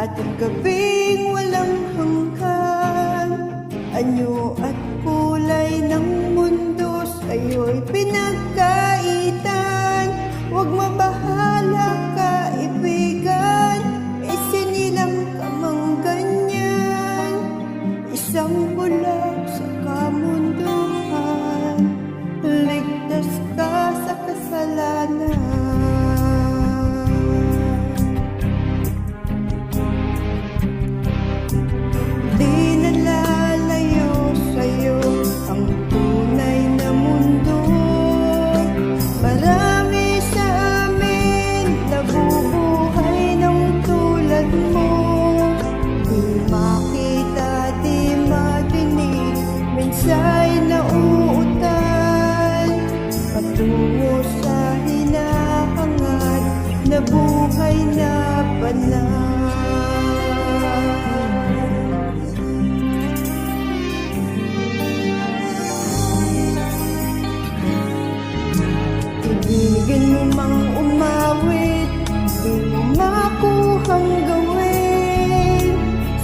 at gabing walang hanggan. Anyo at kulay ng mundo sa'yo'y pinagkaitan. Huwag mabahala kaibigan, isinilang ka mang ganyan. Isang bulag sa kamunduhan, ligtas ka sa kasalanan. Minsa'y nauutan patungo sa hinahangad na buhay na banal. Ibigin mo mang umawit, di mo makuhang gawin.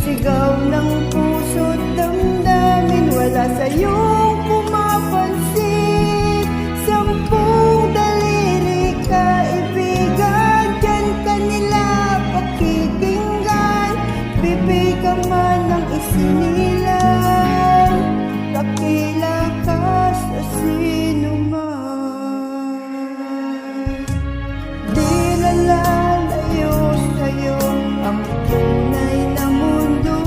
Sigaw ng puso't damdamin, wala sa'yong pumapansin. Sampung daliri kaibigan, dyan ka nila pakikinggan. Bibig ka man ang isinilang, dakila ka sa sinuman. Di lalayo sa'yo ang tunay na mundo.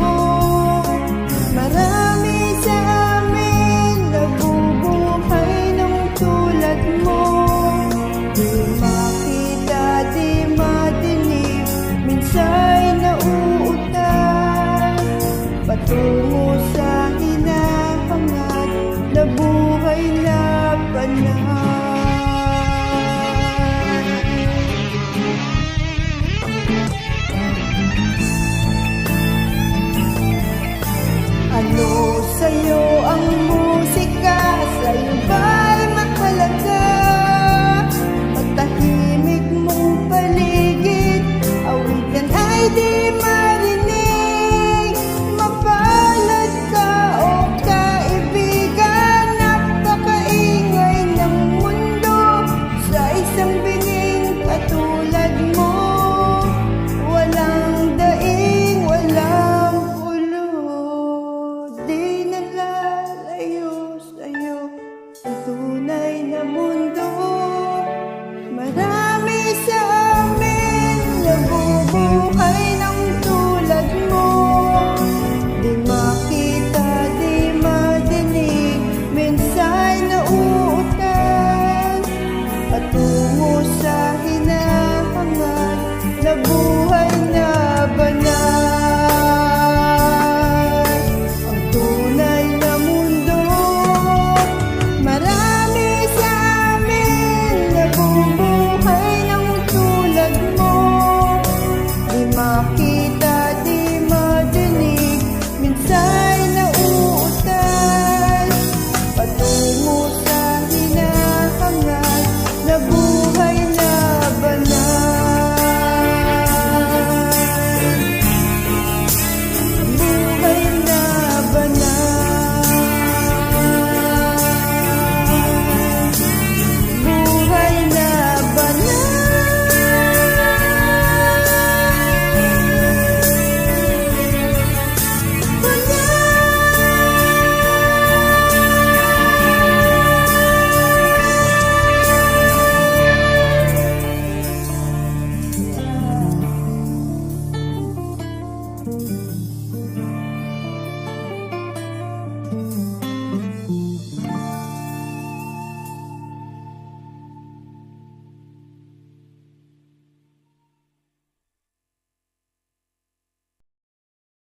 Marami sa amin nabubuhay ng tulad mo. Di makita, di madinig, minsa'y nauutan patungo sa hinahangad na buhay na banal.